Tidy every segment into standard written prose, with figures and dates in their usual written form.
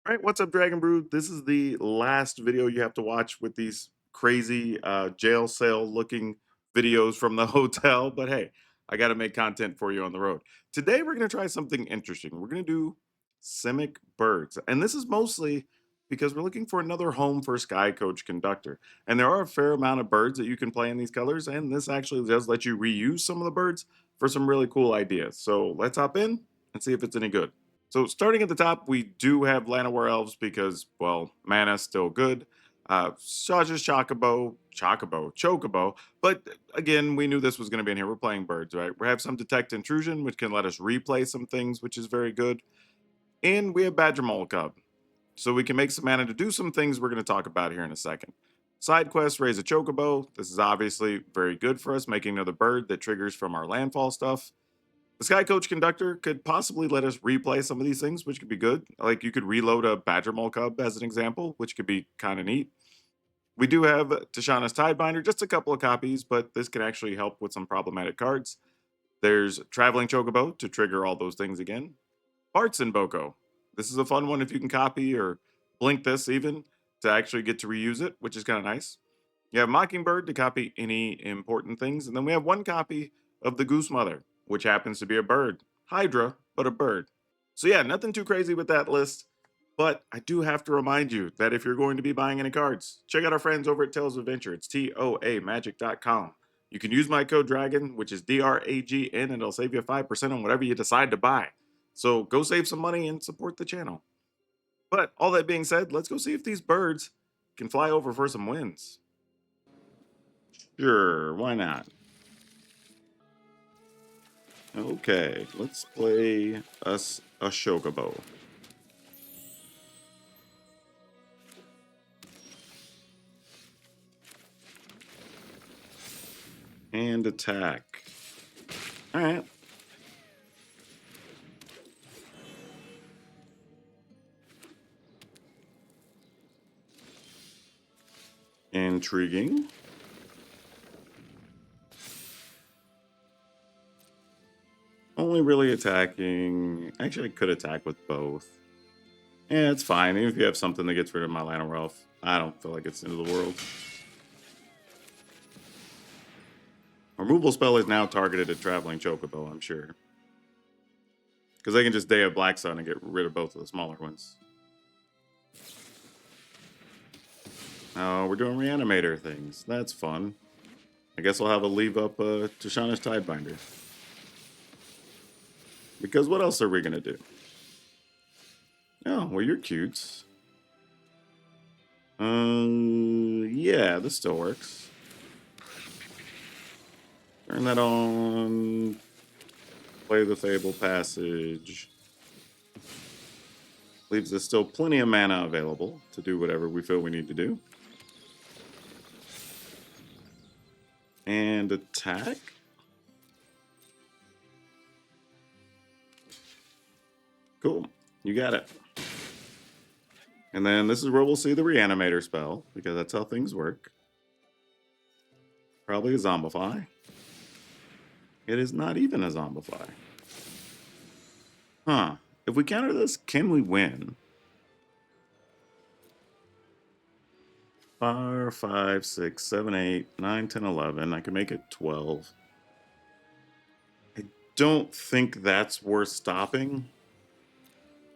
All right, what's up, Dragon Brood? This is the last video you have to watch with these crazy jail cell looking videos from the hotel. But hey, I got to make content for you on the road. Today, we're going to try something interesting. We're going to do Simic Birds. And this is mostly because we're looking for another home for Skycoach Conductor. And there are a fair amount of birds that you can play in these colors. And this actually does let you reuse some of the birds for some really cool ideas. So let's hop in and see if it's any good. So starting at the top, we do have Llanowar Elves because, well, mana's still good. Shaj's Chocobo. But again, we knew this was going to be in here. We're playing birds, right? We have some Detect Intrusion, which can let us replay some things, which is very good. And we have Badger Mole Cub. So we can make some mana to do some things we're going to talk about here in a second. Side quest, raise a Chocobo. This is obviously very good for us, making another bird that triggers from our landfall stuff. The Skycoach Conductor could possibly let us replay some of these things, which could be good. Like you could reload a Badger Mole Cub as an example, which could be kind of neat. We do have Tishana's Tidebinder, just a couple of copies, but this can actually help with some problematic cards. There's Traveling Chocobo to trigger all those things again. Bart's in Boko. This is a fun one if you can copy or blink this even to actually get to reuse it, which is kind of nice. You have Mockingbird to copy any important things, and then we have one copy of the Goose Mother, which happens to be a bird. Hydra, but a bird. So yeah, nothing too crazy with that list. But I do have to remind you that if you're going to be buying any cards, check out our friends over at Tales of Adventure. It's TOAMagic.com. You can use my code DRAGON, which is DRAGN, and it'll save you 5% on whatever you decide to buy. So go save some money and support the channel. But all that being said, let's go see if these birds can fly over for some wins. Sure, why not? Okay, let's play us a Chocobo. And attack. Alright. Intriguing. Only really attacking. Actually, I could attack with both. Yeah, it's fine. Even if you have something that gets rid of my Llanowar Elf, I don't feel like it's the end of the world. Removal spell is now targeted at Traveling Chocobo, I'm sure. Because they can just Day of Black Sun and get rid of both of the smaller ones. Oh, we're doing Reanimator things. That's fun. I guess I'll have to leave up Tishana's Tidebinder. Because what else are we going to do? Oh, well, you're cute. Yeah, this still works. Turn that on. Play the Fable Passage. Leaves us still plenty of mana available to do whatever we feel we need to do. And attack. Cool. You got it. And then this is where we'll see the Reanimator spell, because that's how things work. Probably a Zombify. It is not even a Zombify. Huh. If we counter this, can we win? 4, 5, 6, 7, 8, 9, 10, 11. I can make it 12. I don't think that's worth stopping.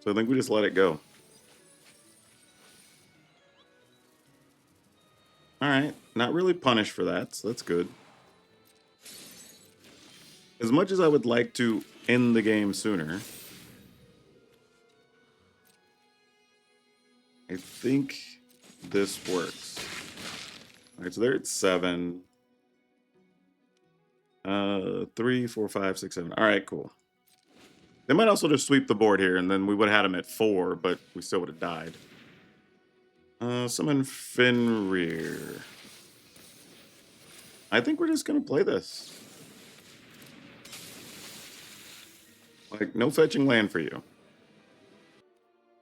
So I think we just let it go. Alright, not really punished for that, so that's good. As much as I would like to end the game sooner, I think this works. Alright, so there it's 7. 3, 4, 5, 6, 7. Alright, cool. They might also just sweep the board here, and then we would have had him at 4, but we still would have died. Summon Fenrir. I think we're just going to play this. Like, no fetching land for you.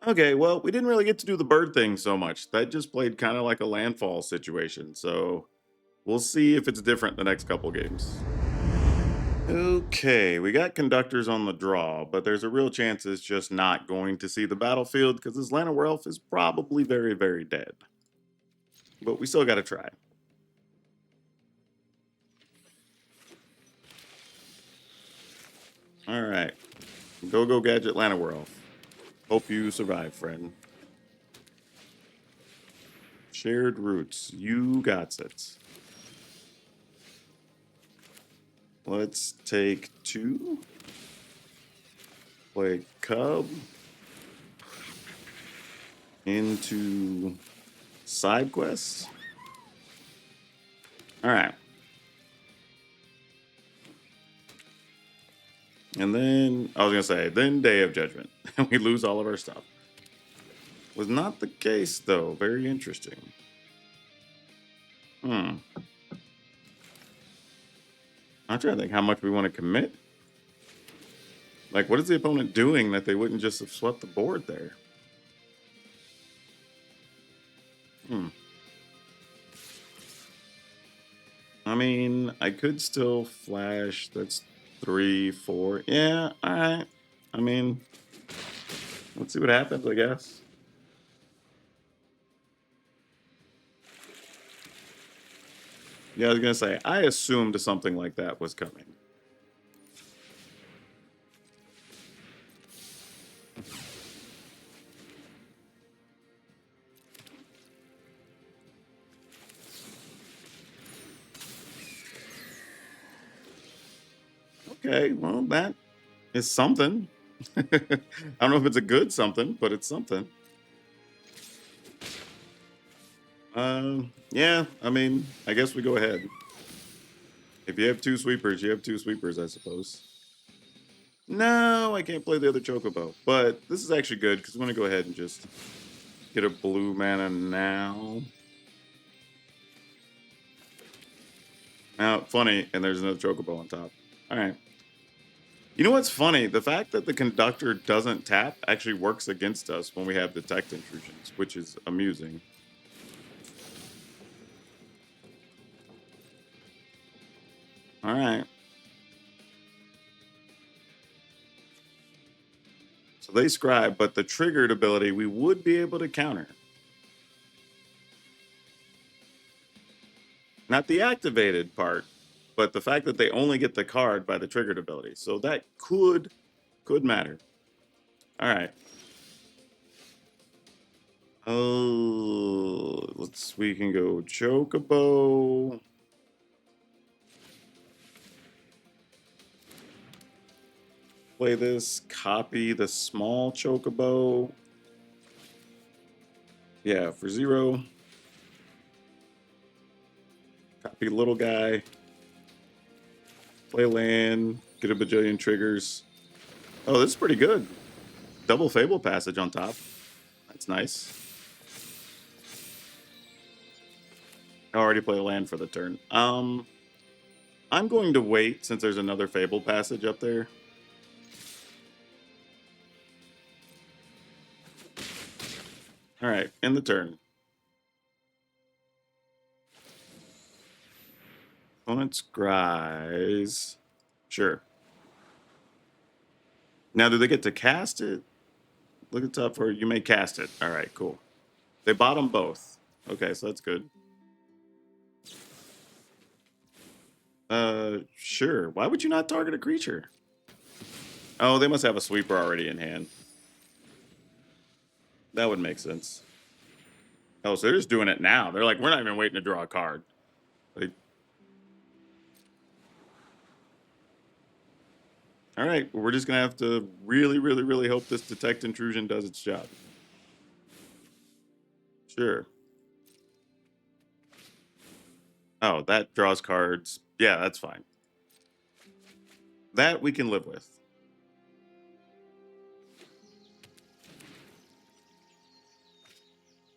Okay, well, we didn't really get to do the bird thing so much. That just played kind of like a landfall situation, so we'll see if it's different the next couple games. Okay, we got conductors on the draw, but there's a real chance it's just not going to see the battlefield because this Llanowar Elf is probably very, very dead. But we still got to try. All right. Go Gadget Llanowar Elf. Hope you survive, friend. Shared roots. You got it. Let's take 2. Play Cub. Into side quests. All right. And then, I was going to say, then Day of Judgment. And we lose all of our stuff. Was not the case, though. Very interesting. I'm trying to think how much we want to commit. Like, what is the opponent doing that they wouldn't just have swept the board there? I mean, I could still flash. That's 3, 4. Yeah, all right. I mean, let's see what happens, I guess. Yeah, I was going to say, I assumed something like that was coming. Okay, well, that is something. I don't know if it's a good something, but it's something. Yeah, I mean, I guess we go ahead. If you have 2 sweepers, you have 2 sweepers, I suppose. No, I can't play the other Chocobo. But this is actually good, because I'm going to go ahead and just get a blue mana now. Now, funny, and there's another Chocobo on top. All right. You know what's funny? The fact that the Conductor doesn't tap actually works against us when we have Detect Intrusions, which is amusing. All right. So they scribe, but the triggered ability we would be able to counter. Not the activated part, but the fact that they only get the card by the triggered ability. So that could matter. All right. Oh, we can go Chocobo. Play this, copy the small Chocobo. Yeah, for 0. Copy little guy. Play land, get a bajillion triggers. Oh, this is pretty good. Double Fable Passage on top. That's nice. I already play a land for the turn. I'm going to wait since there's another Fable Passage up there. All right, end the turn. Opponent's Grise. Sure. Now, do they get to cast it? Look at the top for you may cast it. All right, cool. They bottom both. Okay, so that's good. Sure. Why would you not target a creature? Oh, they must have a sweeper already in hand. That would make sense. Oh, so they're just doing it now. They're like, we're not even waiting to draw a card. Like, all right, we're just gonna have to really, really, really hope this Detect Intrusion does its job. Sure. Oh, that draws cards. Yeah, that's fine. That we can live with.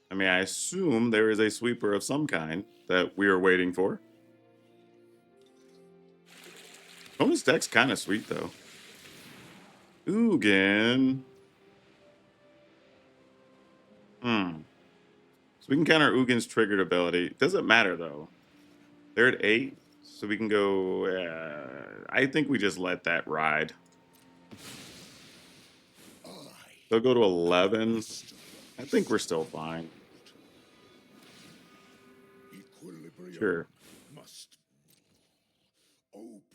I mean, I assume there is a sweeper of some kind that we are waiting for. Bonus deck's kind of sweet, though. Ugin. So we can counter Ugin's triggered ability. Doesn't matter, though. They're at 8. So we can go, I think we just let that ride. They'll go to 11. I think we're still fine. Sure.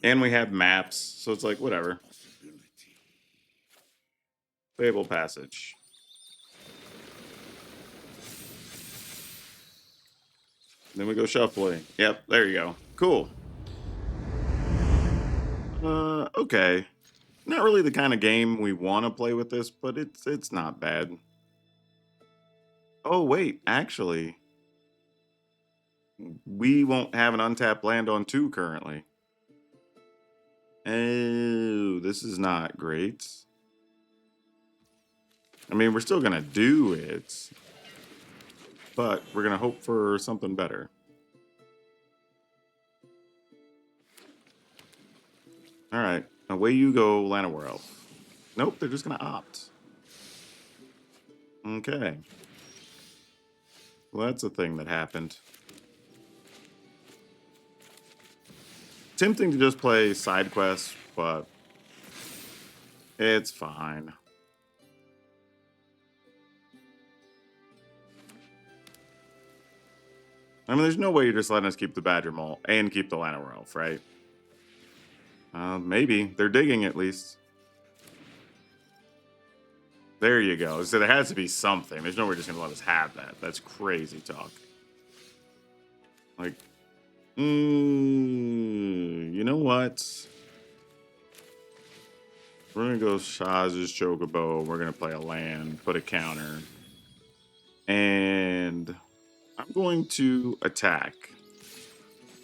And we have maps, so it's like, whatever. Playable passage. Then we go shuffling. Yep, there you go. Cool. Okay. Not really the kind of game we want to play with this, but it's not bad. Oh, wait, actually, we won't have an untapped land on 2 currently. Oh, this is not great. I mean, we're still going to do it, but we're going to hope for something better. All right, away you go, Llanowar Elf. Nope, they're just going to opt. Okay. Well, that's a thing that happened. Tempting to just play side quests, but it's fine. I mean, there's no way you're just letting us keep the Badger Mole and keep the Llanowar Elf, right? Maybe. They're digging, at least. There you go. So there has to be something. There's no way just going to let us have that. That's crazy talk. Like, you know what? We're going to go Shaz's Chocobo. We're going to play a land, put a counter. And I'm going to attack.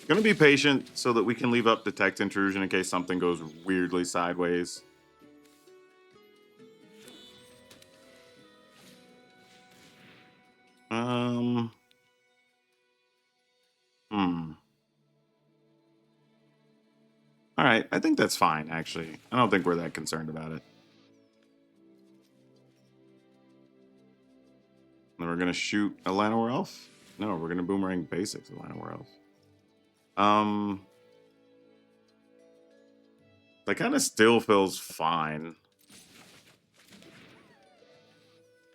Going to be patient so that we can leave up Detect Intrusion in case something goes weirdly sideways. All right, I think that's fine, actually. I don't think we're that concerned about it. Then we're going to shoot a Llanowar Elf? No, we're going to Boomerang Basics a Llanowar Elf. That kind of still feels fine.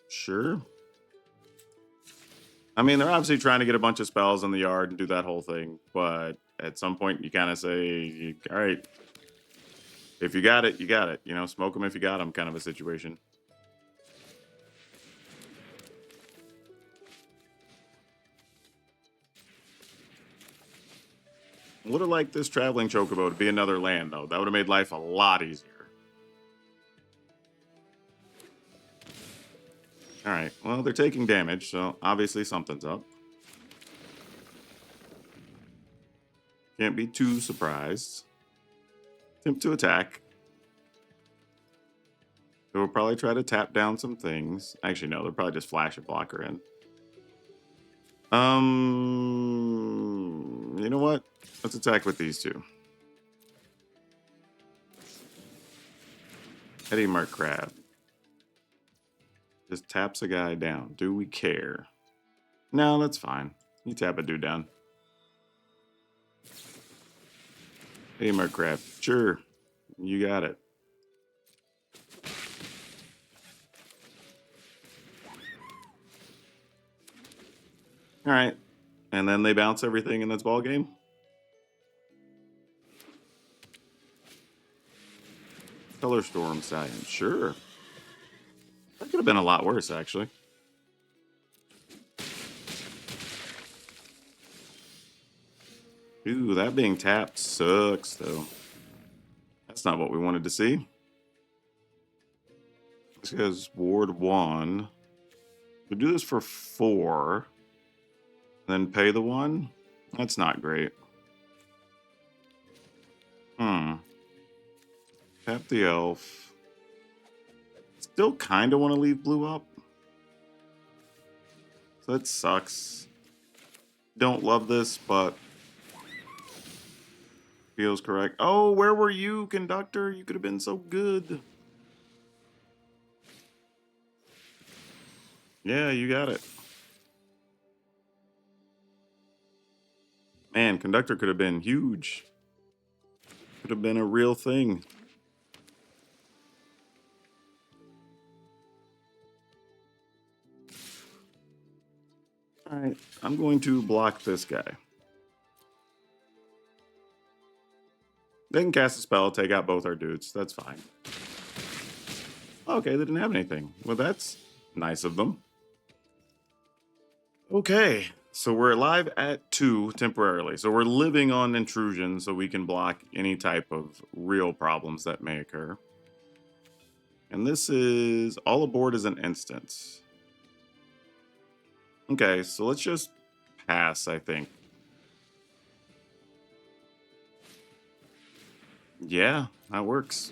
Sure. I mean, they're obviously trying to get a bunch of spells in the yard and do that whole thing, but at some point you kind of say, all right, if you got it, you got it. You know, smoke them if you got them kind of a situation. Would have liked this Traveling Chocobo to be another land, though. That would have made life a lot easier. All right, well, they're taking damage, so obviously something's up. Can't be too surprised. Attempt to attack. They will probably try to tap down some things. Actually, no, they'll probably just flash a blocker in. You know what? Let's attack with these two. Eddie Mark Crab. Just taps a guy down. Do we care? No, that's fine. You tap a dude down. Eddie Mark Crab. Sure. You got it. All right. And then they bounce everything in this ball game. Color Storm Scion. Sure. That could have been a lot worse, actually. Ooh, that being tapped sucks, though. That's not what we wanted to see. This guy's Ward 1. We do this for 4. Then pay the 1? That's not great. Tap the elf. Still kind of want to leave blue up. So that sucks. Don't love this, but feels correct. Oh, where were you, Conductor? You could have been so good. Yeah, you got it. Man, Conductor could have been huge. Could have been a real thing. All right, I'm going to block this guy. They can cast a spell, take out both our dudes. That's fine. Okay, they didn't have anything. Well, that's nice of them. Okay, so we're alive at 2 temporarily. So we're living on intrusion so we can block any type of real problems that may occur. And this is all aboard as an instance. Okay, so let's just pass, I think. Yeah, that works.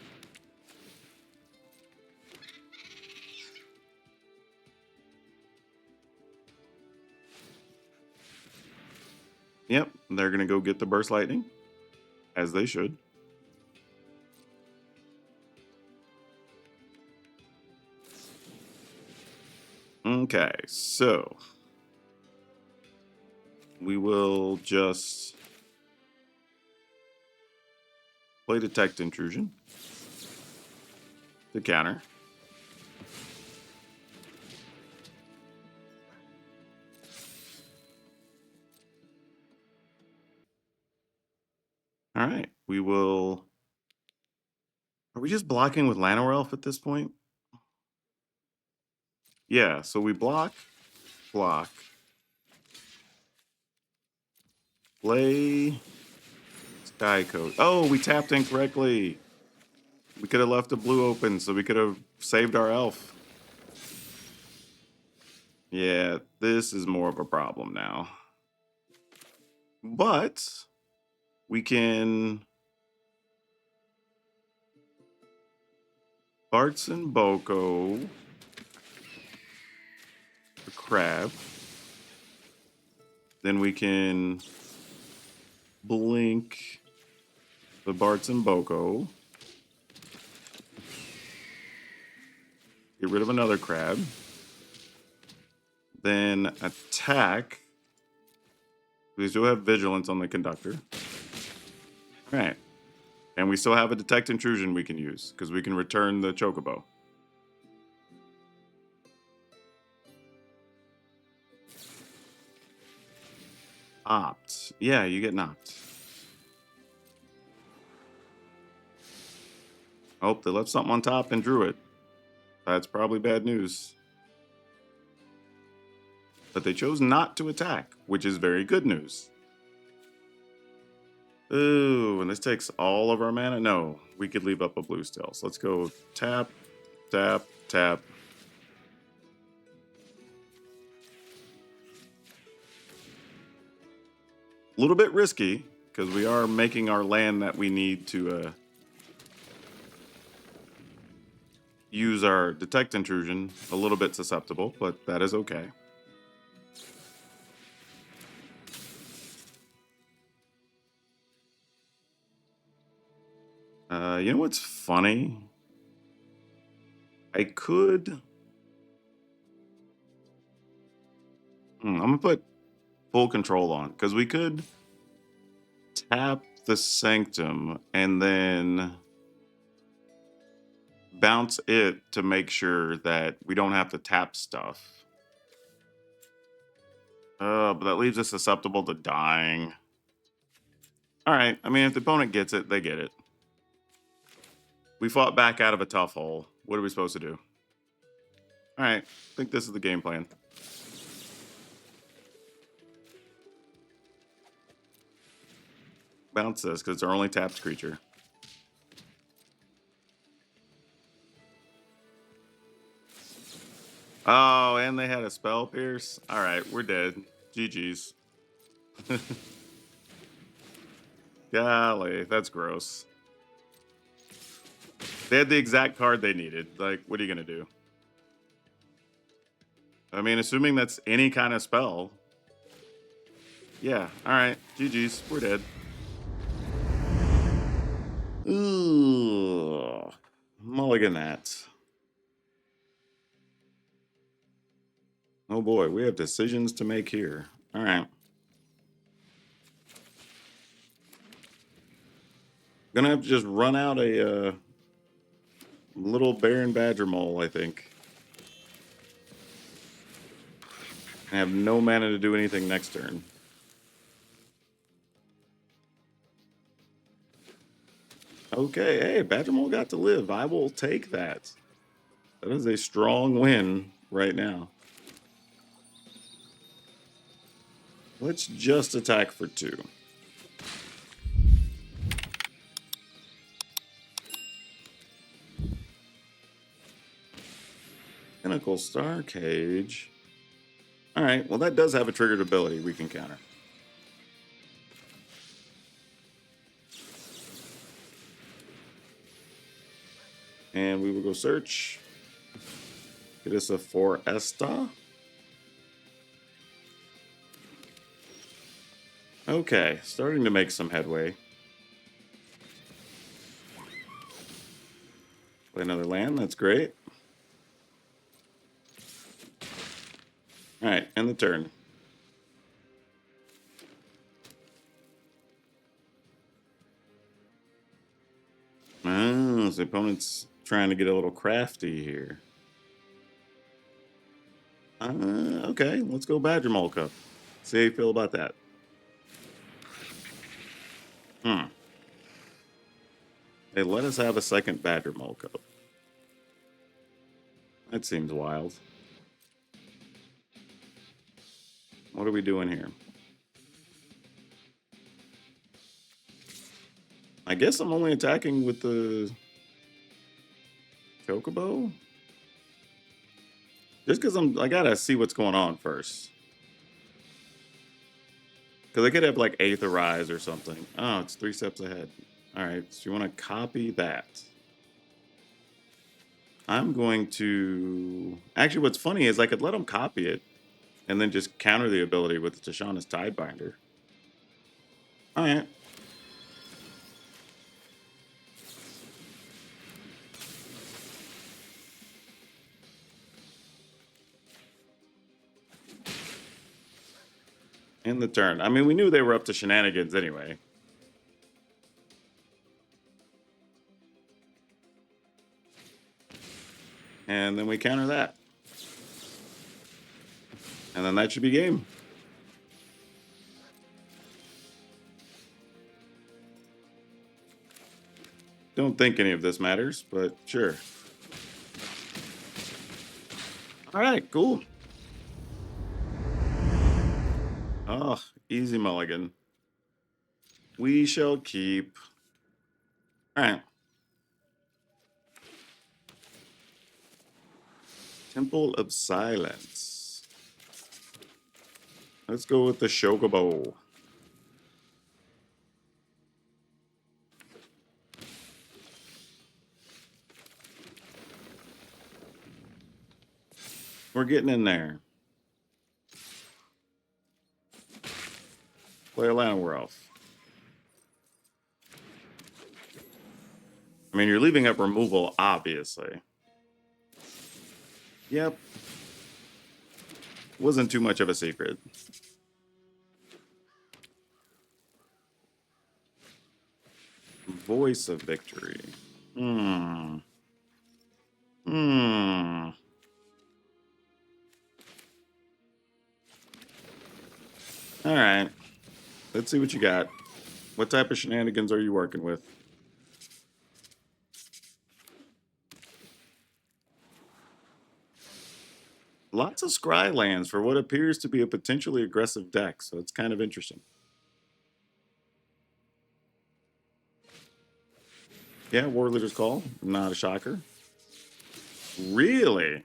Yep, they're going to go get the Burst Lightning, as they should. Okay, so we will just play Detect Intrusion to counter. All right, we will... Are we just blocking with Llanowar Elf at this point? Yeah, so we block, play Skycoach. Oh, we tapped incorrectly. We could have left the blue open, so we could have saved our elf. Yeah, this is more of a problem now. But we can Barts and Boko, the crab. Then we can blink the Barts and Boko. Get rid of another crab. Then attack. We still have vigilance on the conductor. All right. And we still have a detect intrusion we can use because we can return the chocobo. Opt. Yeah, you get an opt. Oh, they left something on top and drew it. That's probably bad news. But they chose not to attack, which is very good news. Ooh, and this takes all of our mana? No, we could leave up a blue still. So let's go tap, tap, tap. A little bit risky, because we are making our land that we need to use our detect intrusion a little bit susceptible, but that is okay. You know what's funny? I could... I'm going to put full control on, because we could tap the Sanctum and then bounce it to make sure that we don't have to tap stuff. But that leaves us susceptible to dying. All right, I mean, if the opponent gets it, they get it. We fought back out of a tough hole. What are we supposed to do? All right, I think this is the game plan. Bounce this, because it's our only tapped creature. Oh, and they had a spell pierce? All right, we're dead. GG's. Golly, that's gross. They had the exact card they needed. Like, what are you going to do? I mean, assuming that's any kind of spell. Yeah, all right. GG's. We're dead. Ooh. Mulligan that. Oh boy, we have decisions to make here. All right. Gonna have to just run out a little Baron Badger Mole, I think. I have no mana to do anything next turn. Okay, hey, Badger Mole got to live. I will take that. That is a strong win right now. Let's just attack for 2. Pinnacle Star Cage. Alright, well that does have a triggered ability we can counter. And we will go search. Get us a Foresta. Okay, starting to make some headway. Play another land, that's great. Alright, end the turn. Oh, the opponent's trying to get a little crafty here. Okay, let's go Badger Mole Cup. See how you feel about that. They let us have a second Badger Mole Cup. That seems wild. What are we doing here? I guess I'm only attacking with the Chocobo? Just because I gotta see what's going on first. Because I could have like Aetherize or something. Oh, it's 3 steps ahead. Alright, so you want to copy that. I'm going to... Actually, what's funny is I could let him copy it and then just counter the ability with the Tishana's Tidebinder. Alright. End the turn. I mean, we knew they were up to shenanigans anyway. And then we counter that. And then that should be game. Don't think any of this matters, but sure. Alright, cool. Oh, easy mulligan. We shall keep. Alright. Temple of Silence. Let's go with the Chocobo. We're getting in there. Play a Llanowar. I mean, you're leaving up removal, obviously. Yep. Wasn't too much of a secret. Voice of Victory. Alright. Let's see what you got. What type of shenanigans are you working with? Lots of scry lands for what appears to be a potentially aggressive deck, so it's kind of interesting. Yeah, War Leader's Call. Not a shocker. Really?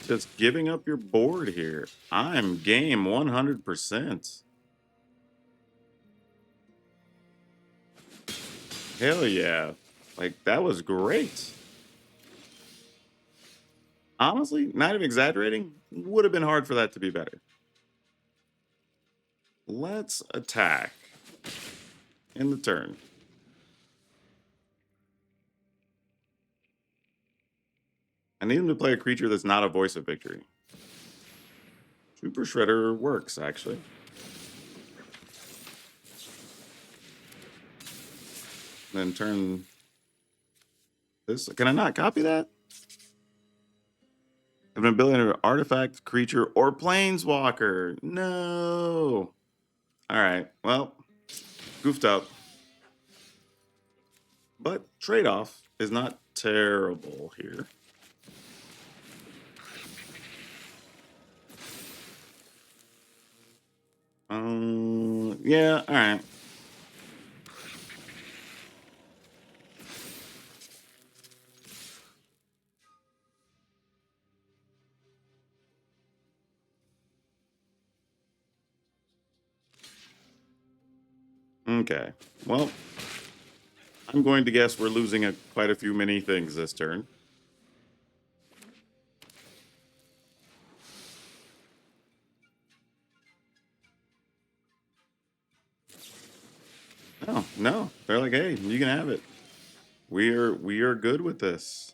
Just giving up your board here. I'm game 100%. Hell yeah. Like, that was great. Honestly, not even exaggerating, would have been hard for that to be better. Let's attack. In the turn. I need him to play a creature that's not a Voice of Victory. Super Shredder works, actually. then turn this. Can I not copy that? Have an ability to artifact, creature, or planeswalker. No. All right. Well, goofed up. But trade-off is not terrible here. Yeah, all right. Okay. Well, I'm going to guess we're losing quite a few mini things this turn. Oh, no. They're like, hey, you can have it. We are good with this.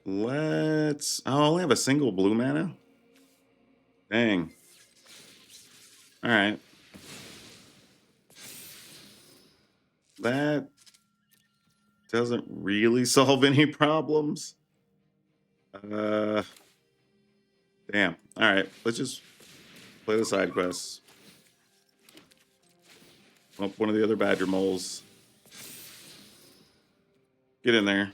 Let's... Oh, I only have a single blue mana? Dang. All right. That doesn't really solve any problems. Damn. All right. Let's just play the side quests. Bump one of the other badger moles. Get in there.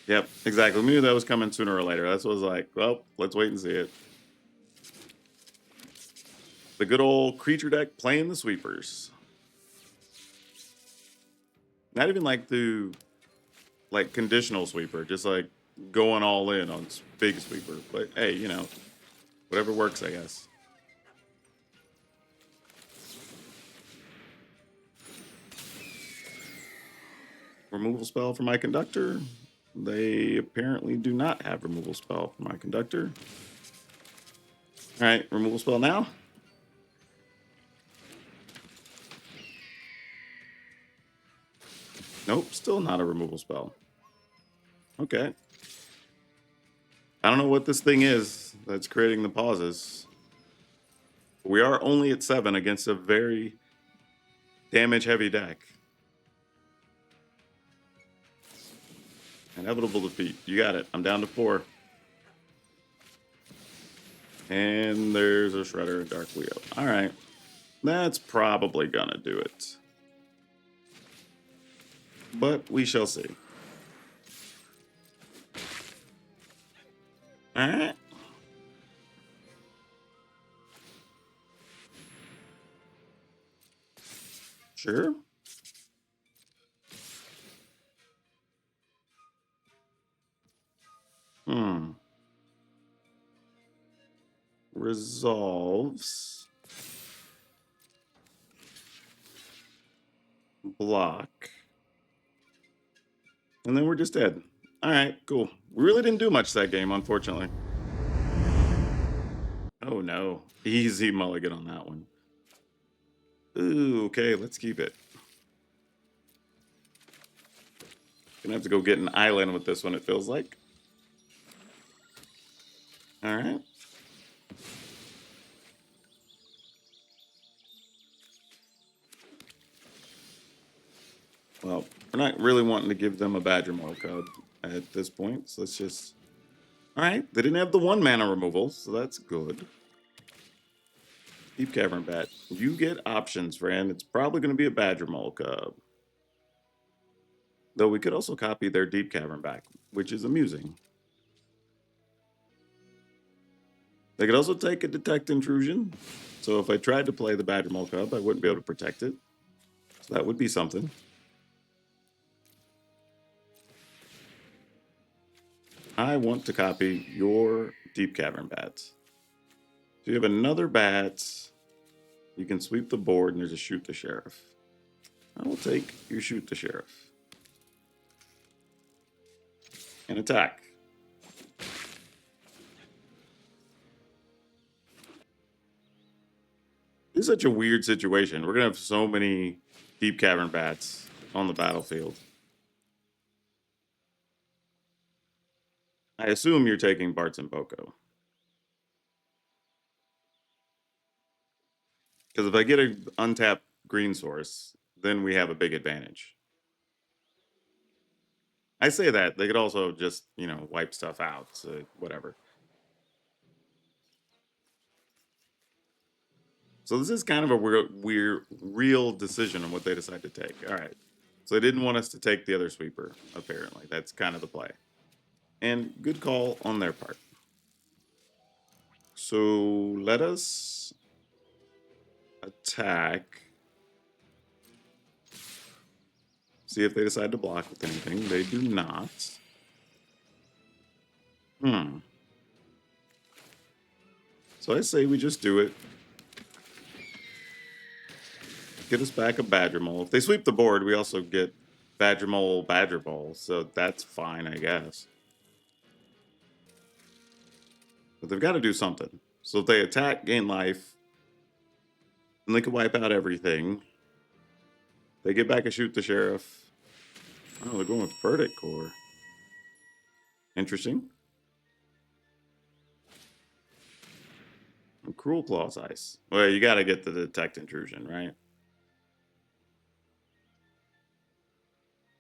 Yep, exactly. We knew that was coming sooner or later. That's what I was like, well, let's wait and see it. The good old creature deck playing the sweepers. Not even like the conditional sweeper, just like going all in on big sweeper. But hey, you know, whatever works, I guess. Removal spell for my conductor. They apparently do not have removal spell for my conductor. All right, removal spell now. Nope, still not a removal spell. Okay. I don't know what this thing is that's creating the pauses. We are only at 7 against a very damage-heavy deck. Inevitable defeat. You got it. I'm down to 4. And there's a Shredder and Dark Leo. All right. That's probably gonna do it. But we shall see. All right. Sure. Resolves. Block. And then we're just dead. All right, cool. We really didn't do much that game, unfortunately. Oh, no. Easy mulligan on that one. Ooh, okay, let's keep it. Gonna have to go get an island with this one, it feels like. All right. Well, we're not really wanting to give them a Badger Mole code at this point, so let's just... All right, they didn't have the 1 mana removal, so that's good. Deep Cavern Bat. You get options, friend. It's probably going to be a Badger Mole cub. Though we could also copy their Deep Cavern back, which is amusing. They could also take a Detect Intrusion. So if I tried to play the Badger Mole cub, I wouldn't be able to protect it. So that would be something. I want to copy your Deep Cavern Bats. So you have another bat. You can sweep the board and there's a Shoot the Sheriff. I will take your Shoot the Sheriff. And attack. This is such a weird situation. We're going to have so many Deep Cavern Bats on the battlefield. I assume you're taking Bartz and Boko. Because if I get an untapped green source, then we have a big advantage. I say that. They could also just, you know, wipe stuff out. So whatever. So this is kind of a weird, real decision on what they decide to take. All right. So they didn't want us to take the other sweeper, apparently. That's kind of the play. And good call on their part. So let us attack. See if they decide to block with anything. They do not. So I say we just do it. Get us back a Badger Mole. If they sweep the board, we also get Badger Mole, Badger Ball. So that's fine, I guess. But they've got to do something. So if they attack, gain life, and they can wipe out everything. They get back and shoot the sheriff. Oh, they're going with Verdict Core. Interesting. Cruel Claws Ice. Well, you got to get the Detect Intrusion, right?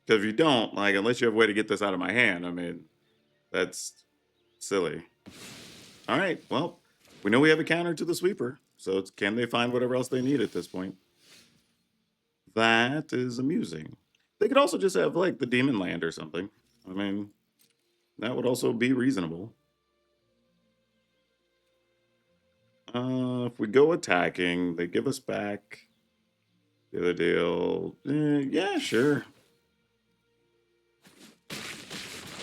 Because if you don't, like, unless you have a way to get this out of my hand, I mean, that's silly. All right, well, we know we have a counter to the sweeper, so can they find whatever else they need at this point? That is amusing. They could also just have, like, the Demon Land or something. I mean, that would also be reasonable. If we go attacking, they give us back the other deal. Yeah, sure.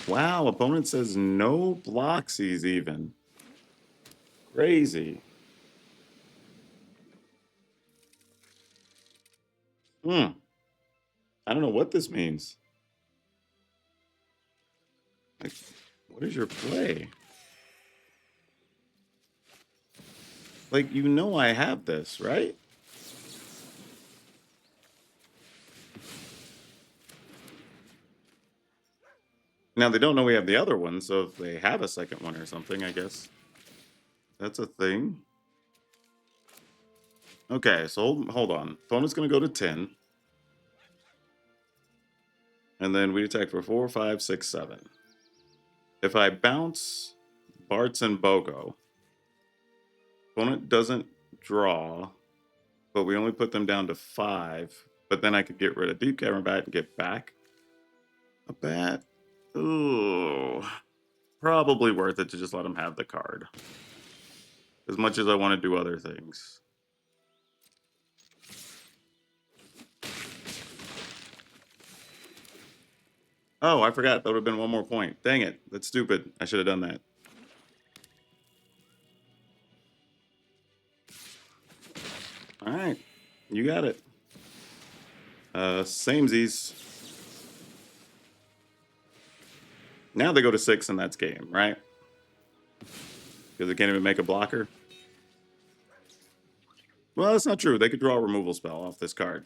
Wow, opponent says no Bloxies even. Crazy. I don't know what this means. Like, what is your play? Like, you know I have this, right? Now, they don't know we have the other one, so if they have a second one or something, I guess that's a thing. Okay, so hold on. Opponent's going to go to 10. And then we attack for 4, 5, 6, 7. If I bounce Bartz and Bogo, opponent doesn't draw, but we only put them down to 5. But then I could get rid of Deep Cavern Bat and get back a bat. Ooh, probably worth it to just let them have the card. As much as I want to do other things. Oh, I forgot. That would have been one more point. Dang it. That's stupid. I should have done that. All right. You got it. Samesies. Now they go to 6 and that's game, right? Because they can't even make a blocker. Well, that's not true. They could draw a removal spell off this card.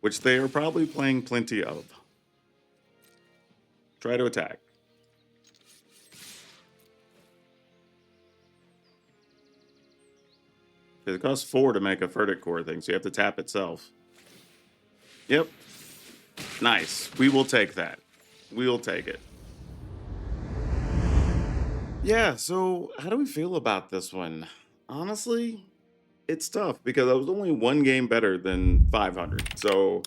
Which they are probably playing plenty of. Try to attack. It costs 4 to make a Verdict Core thing, so you have to tap itself. Yep. Nice. We will take that. We'll take it. Yeah, so how do we feel about this one? Honestly, it's tough because I was only one game better than 500. So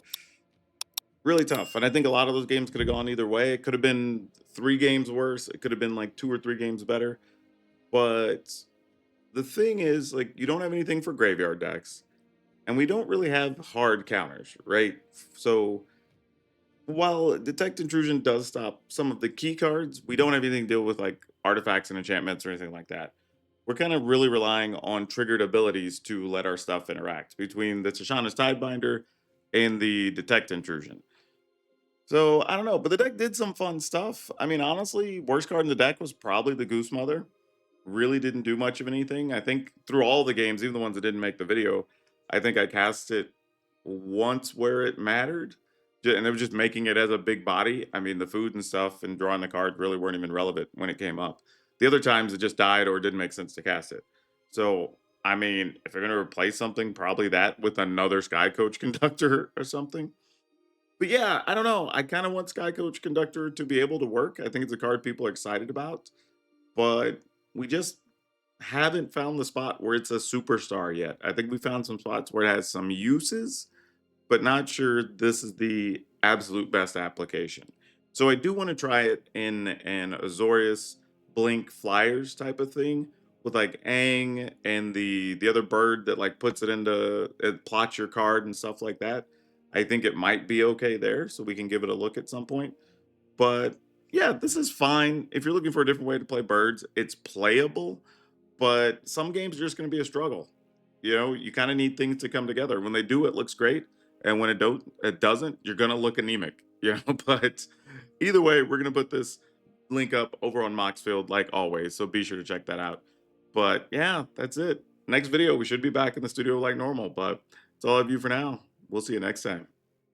really tough. And I think a lot of those games could have gone either way. It could have been 3 games worse. It could have been like 2 or 3 games better. But the thing is, like, you don't have anything for graveyard decks. And we don't really have hard counters, right? So while Detect Intrusion does stop some of the key cards, we don't have anything to deal with like artifacts and enchantments or anything like that. We're kind of really relying on triggered abilities to let our stuff interact between the Tishana's Tidebinder and the Detect Intrusion. So I don't know, but the deck did some fun stuff. I mean, honestly, worst card in the deck was probably the Goose Mother. Really didn't do much of anything. I think through all the games, even the ones that didn't make the video, I think I cast it once where it mattered. And it was just making it as a big body. I mean, the food and stuff and drawing the card really weren't even relevant when it came up. The other times it just died or it didn't make sense to cast it. So I mean, if you're gonna replace something, probably that with another Skycoach Conductor or something. But yeah, I don't know. I kind of want Skycoach Conductor to be able to work. I think it's a card people are excited about, but we just haven't found the spot where it's a superstar yet. I think we found some spots where it has some uses, but not sure this is the absolute best application. So I do want to try it in an Azorius Blink Flyers type of thing with like Aang and the other bird that like puts it into it plots your card and stuff like that. I think it might be okay there, so we can give it a look at some point. But yeah, this is fine. If you're looking for a different way to play birds, it's playable, but some games are just going to be a struggle. You know, you kind of need things to come together. When they do, it looks great, and when it doesn't, you're going to look anemic. You know, but either way, we're going to put this link up over on Moxfield like always, so be sure to check that out. But yeah, that's it. Next video, we should be back in the studio like normal, but it's all of you for now. We'll see you next time.